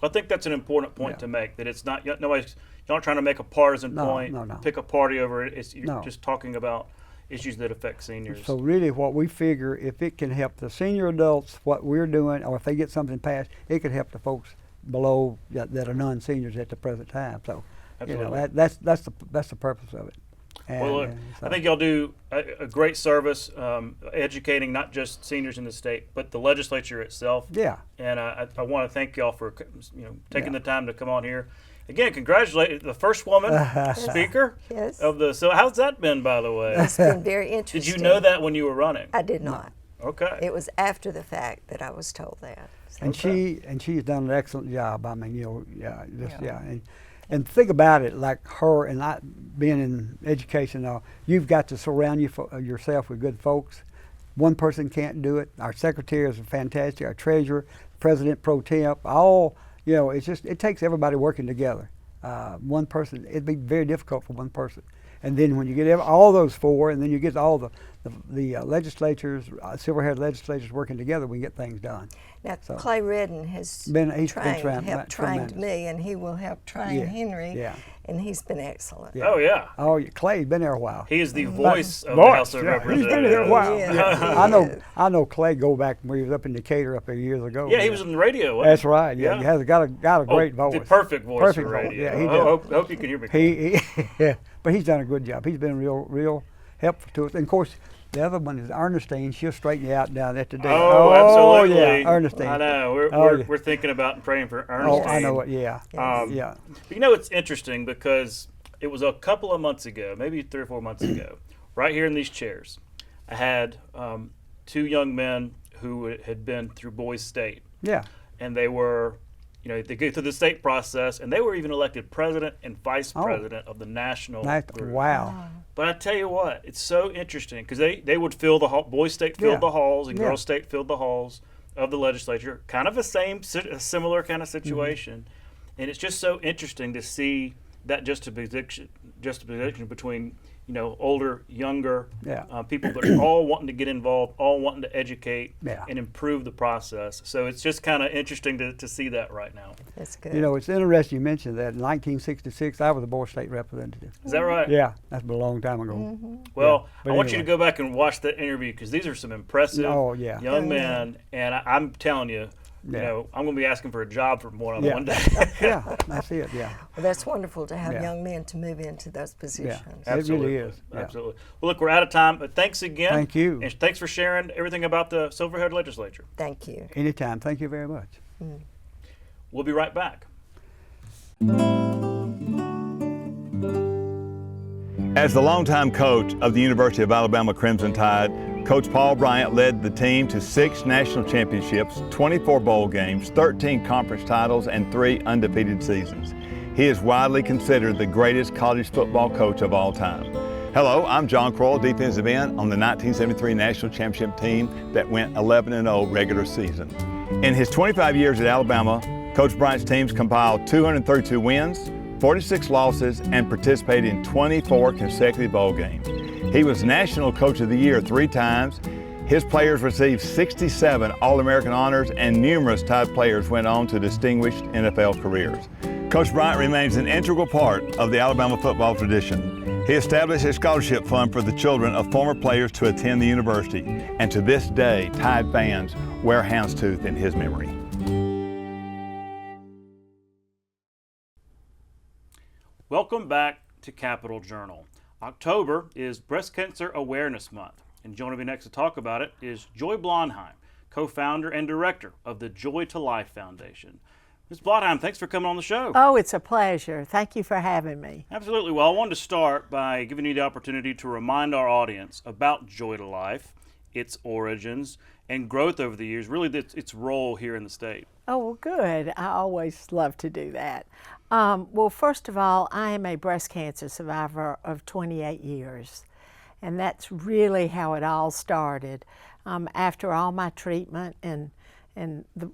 I think that's an important point to make, that it's not, you're not trying to make a partisan point, pick a party over it. You're just talking about issues that affect seniors. So really what we figure, if it can help the senior adults, what we're doing, or if they get something passed, it could help the folks below that are non-seniors at the present time. So, that's the purpose of it. And, well, look, I think y'all do a great service educating not just seniors in the state, but the legislature itself. Yeah. And I want to thank y'all for taking the time to come on here. Again, congratulate the first woman speaker of the. So how's that been, by the way? It's been very interesting. Did you know that when you were running? I did not. Okay. It was after the fact that I was told that. So. And she's done an excellent job. I mean, and think about it, like her and I being in education. You've got to surround yourself with good folks. One person can't do it. Our secretaries are fantastic. Our treasurer, president pro temp, all. It takes everybody working together. One person, it'd be very difficult for one person. And then when you get all those four, and then you get all the legislatures, Silver-Haired legislatures working together, we get things done. Now, Clay Redden has helped trained me, and he will help train Henry. Yeah. And he's been excellent. Yeah. Oh, yeah. Oh, Clay's been there a while. He is the voice of the House of Representatives. He's been there a while. Yeah. I know Clay go back when he was up in Decatur up there years ago. Yeah, he was on the radio. That's right. Yeah, he has got a great voice. The perfect voice for radio. Yeah, he does. I hope you can hear me. But he's done a good job. He's been real helpful to us. And of course, the other one is Ernestine. She'll straighten you out down there today. Oh, absolutely. Yeah, Ernestine. I know. We're thinking about and praying for Ernestine. Oh, I know it. Yeah. Yeah. It's interesting because it was a couple of months ago, maybe 3 or 4 months ago, right here in these chairs, I had 2 young men who had been through Boys State. Yeah. And they were, they go through the state process, and they were even elected president and vice president of the national group. Wow. But I tell you what, it's so interesting because they would fill the hall. Boys State filled the halls, and Girls State filled the halls of the legislature. Kind of a similar kind of situation, and it's just so interesting to see that juxtaposition between older, younger people that are all wanting to get involved, all wanting to educate and improve the process. So it's just kind of interesting to see that right now. That's good. It's interesting you mentioned that. In 1966, I was a Board State representative. Is that right? Yeah, that's been a long time ago. Well, I want you to go back and watch that interview because these are some impressive young men, and I'm telling you, I'm going to be asking for a job from one of them one day. Yeah, that's it. Yeah. Well, that's wonderful to have young men to move into those positions. Yeah, it really is. Absolutely. Well, look, we're out of time, but thanks again. Thank you. And thanks for sharing everything about the Silverhead Legislature. Thank you. Anytime. Thank you very much. We'll be right back. As the longtime coach of the University of Alabama Crimson Tide, Coach Paul Bryant led the team to 6 national championships, 24 bowl games, 13 conference titles, and 3 undefeated seasons. He is widely considered the greatest college football coach of all time. Hello, I'm John Croyle, defensive end on the 1973 national championship team that went 11-0 regular season. In his 25 years at Alabama, Coach Bryant's teams compiled 232 wins, 46 losses, and participated in 24 consecutive bowl games. He was National Coach of the Year 3 times. His players received 67 All-American honors, and numerous Tide players went on to distinguished NFL careers. Coach Bryant remains an integral part of the Alabama football tradition. He established a scholarship fund for the children of former players to attend the university, and to this day, Tide fans wear houndstooth in his memory. Welcome back to Capital Journal. October is Breast Cancer Awareness Month, and joining me next to talk about it is Joy Blondheim, co-founder and director of the Joy to Life Foundation. Ms. Blondheim, thanks for coming on the show. Oh, it's a pleasure. Thank you for having me. Absolutely. Well, I wanted to start by giving you the opportunity to remind our audience about Joy to Life, its origins, and growth over the years, really its role here in the state. Oh, well, good. I always love to do that. Well, first of all, I am a breast cancer survivor of 28 years, and that's really how it all started. After all my treatment and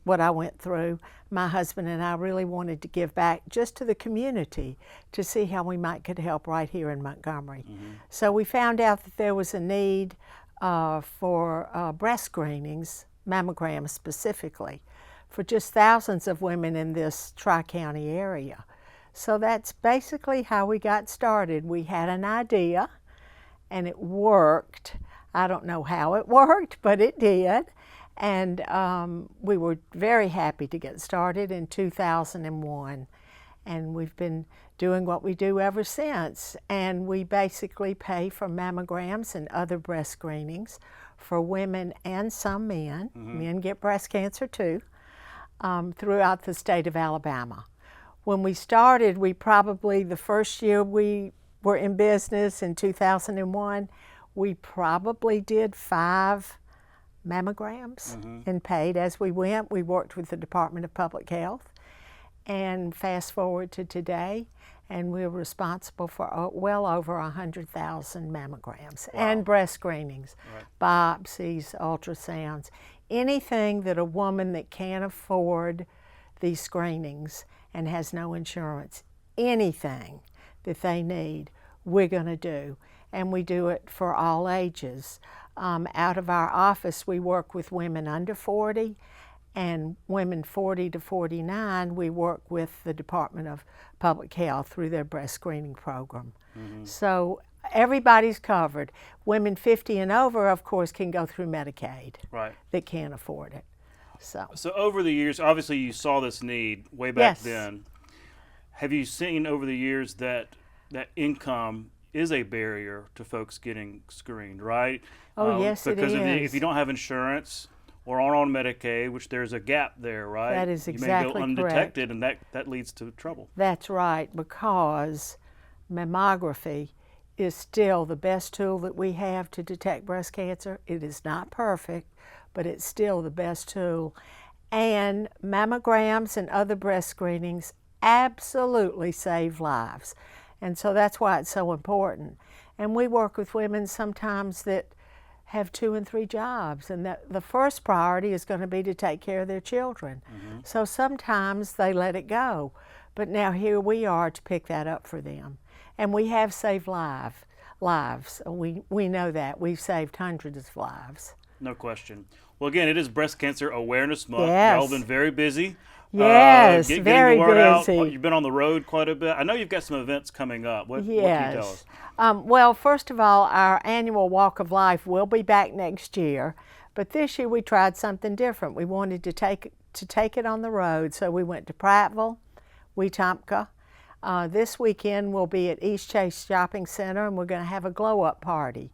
what I went through, my husband and I really wanted to give back just to the community to see how we could help right here in Montgomery. So we found out that there was a need for breast screenings, mammograms specifically, for just thousands of women in this Tri-County area. So that's basically how we got started. We had an idea and it worked. I don't know how it worked, but it did. And we were very happy to get started in 2001. And we've been doing what we do ever since. And we basically pay for mammograms and other breast screenings for women and some men. Men get breast cancer too, throughout the state of Alabama. When we started, the first year we were in business in 2001, we probably did 5 mammograms and paid as we went. We worked with the Department of Public Health. And fast forward to today, and we're responsible for well over 100,000 mammograms and breast screenings, biopsies, ultrasounds, anything that a woman that can't afford these screenings and has no insurance, anything that they need, we're going to do. And we do it for all ages. Out of our office, we work with women under 40, and women 40 to 49, we work with the Department of Public Health through their breast screening program. So everybody's covered. Women 50 and over, of course, can go through Medicaid that can't afford it. So over the years, obviously you saw this need way back then. Have you seen over the years that income is a barrier to folks getting screened, right? Oh, yes, it is. Because if you don't have insurance or aren't on Medicaid, which there's a gap there, right? That is exactly correct. You may go undetected, and that leads to trouble. That's right, because mammography is still the best tool that we have to detect breast cancer. It is not perfect, but it's still the best tool. And mammograms and other breast screenings absolutely save lives. And so that's why it's so important. And we work with women sometimes that have 2 and 3 jobs, and that the first priority is going to be to take care of their children. So sometimes they let it go. But now here we are to pick that up for them. And we have saved lives. We know that. We've saved hundreds of lives. No question. Well, again, it is Breast Cancer Awareness Month. Yes. Y'all been very busy. Yes, getting very the word busy. out. You've been on the road quite a bit. I know you've got some events coming up. What can you tell us? Well, first of all, our annual Walk of Life will be back next year. But this year we tried something different. We wanted to take it on the road, so we went to Prattville, Wetumpka. This weekend we'll be at East Chase Shopping Center, and we're going to have a glow-up party.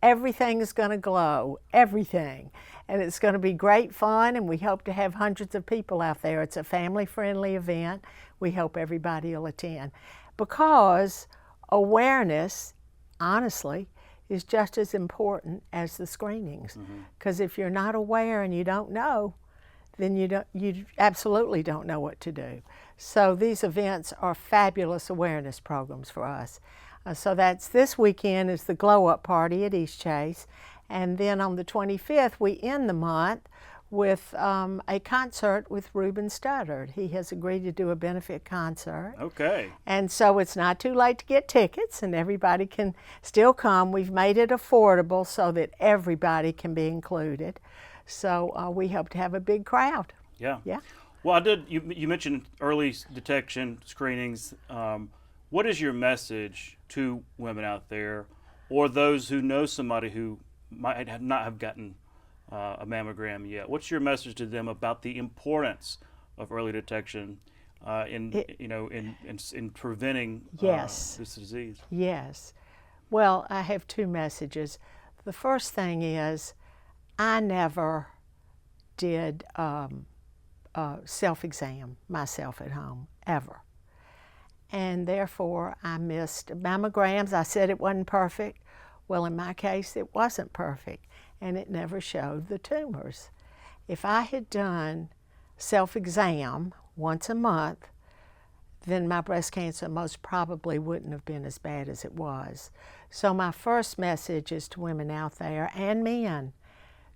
Everything is going to glow, everything. And it's going to be great fun, and we hope to have hundreds of people out there. It's a family-friendly event. We hope everybody will attend. Because awareness, honestly, is just as important as the screenings. Because if you're not aware and you don't know, then you absolutely don't know what to do. So these events are fabulous awareness programs for us. So that's this weekend is the Glow Up Party at East Chase. And then on the 25th, we end the month with a concert with Ruben Studdard. He has agreed to do a benefit concert. Okay. And so it's not too late to get tickets, and everybody can still come. We've made it affordable so that everybody can be included. So we hope to have a big crowd. Yeah. Yeah. Well, you mentioned early detection screenings. What is your message to women out there, or those who know somebody who might not have gotten a mammogram yet? What's your message to them about the importance of early detection in preventing this disease? Yes. Well, I have two messages. The first thing is, I never did self-exam myself at home, ever. And therefore, I missed mammograms. I said it wasn't perfect. Well, in my case, it wasn't perfect, and it never showed the tumors. If I had done self-exam once a month, then my breast cancer most probably wouldn't have been as bad as it was. So my first message is to women out there and men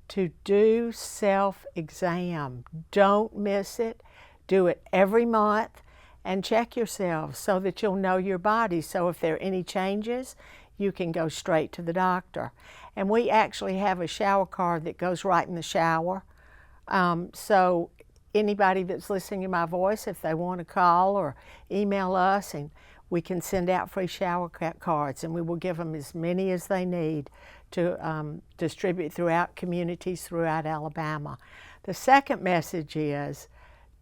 to do self-exam. Don't miss it. Do it every month and check yourselves so that you'll know your body. So if there are any changes, you can go straight to the doctor. And we actually have a shower card that goes right in the shower. So anybody that's listening to my voice, if they want to call or email us, and we can send out free shower cards, and we will give them as many as they need to distribute throughout communities throughout Alabama. The second message is,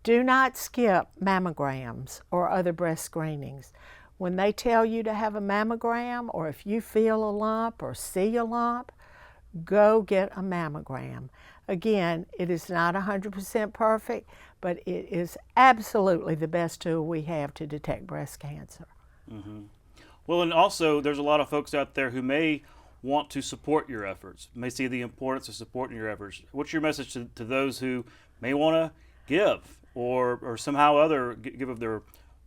do not skip mammograms or other breast screenings. When they tell you to have a mammogram, or if you feel a lump or see a lump, go get a mammogram. Again, it is not 100% perfect, but it is absolutely the best tool we have to detect breast cancer. Well, and also there's a lot of folks out there who may want to support your efforts, may see the importance of supporting your efforts. What's your message to those who may want to give or somehow other give of their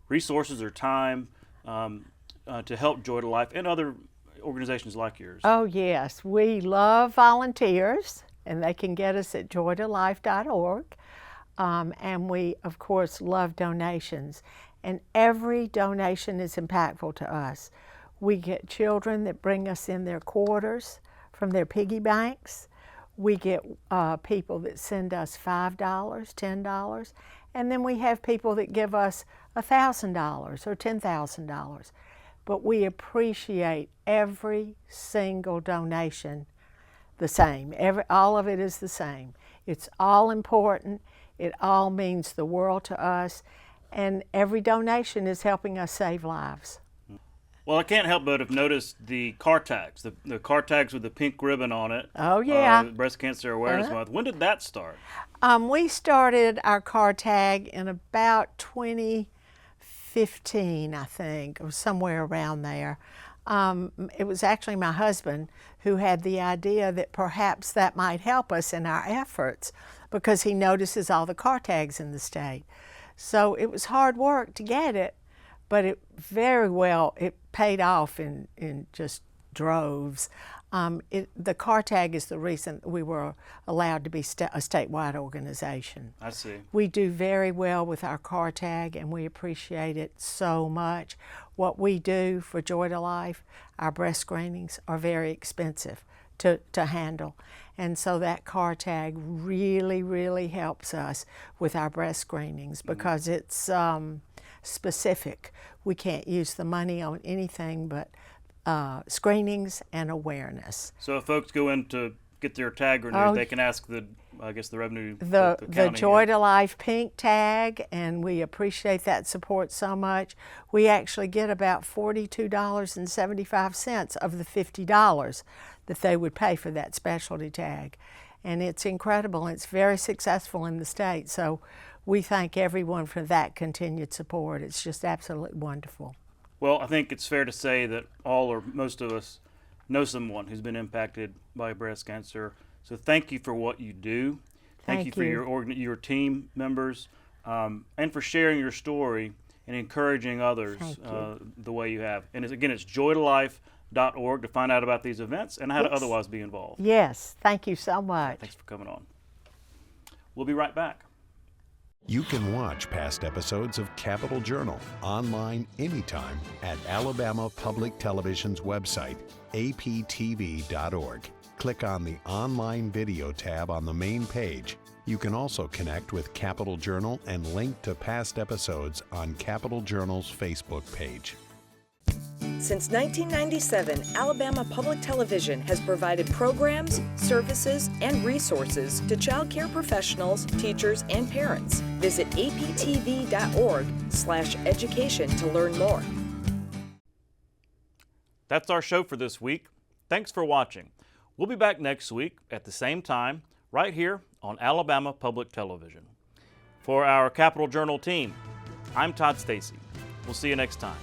resources or time to help Joy to Life and other organizations like yours? Oh yes, we love volunteers, and they can get us at joytolife.org. And we, of course, love donations. And every donation is impactful to us. We get children that bring us in their quarters from their piggy banks. We get people that send us $5, $10, and then we have people that give us $1,000 or $10,000. But we appreciate every single donation the same. All of it is the same. It's all important. It all means the world to us. And every donation is helping us save lives. Well, I can't help but have noticed the car tags, the car tags with the pink ribbon on it. Oh, yeah. Breast Cancer Awareness Month. When did that start? We started our car tag in about 2015, I think, or somewhere around there. It was actually my husband who had the idea that perhaps that might help us in our efforts, because he notices all the car tags in the state. So it was hard work to get it, but it paid off in just droves. The car tag is the reason we were allowed to be a statewide organization. I see. We do very well with our car tag, and we appreciate it so much. What we do for Joy to Life, our breast screenings are very expensive to handle. And so that car tag really, really helps us with our breast screenings because it's specific. We can't use the money on anything but screenings and awareness. So if folks go in to get their tag renewed, they can ask the revenue. The Joy to Life pink tag, and we appreciate that support so much. We actually get about $42.75 of the $50 that they would pay for that specialty tag. And it's incredible. It's very successful in the state. So we thank everyone for that continued support. It's just absolutely wonderful. Well, I think it's fair to say that all or most of us know someone who's been impacted by breast cancer. So thank you for what you do. Thank you for your team members and for sharing your story and encouraging others the way you have. And again, it's joytolife.org to find out about these events and how to otherwise be involved. Yes, thank you so much. Thanks for coming on. We'll be right back. You can watch past episodes of Capital Journal online anytime at Alabama Public Television's website, aptv.org. Click on the Online Video tab on the main page. You can also connect with Capital Journal and link to past episodes on Capital Journal's Facebook page. Since 1997, Alabama Public Television has provided programs, services, and resources to child care professionals, teachers, and parents. Visit aptv.org/education to learn more. That's our show for this week. Thanks for watching. We'll be back next week at the same time, right here on Alabama Public Television. For our Capital Journal team, I'm Todd Stacy. We'll see you next time.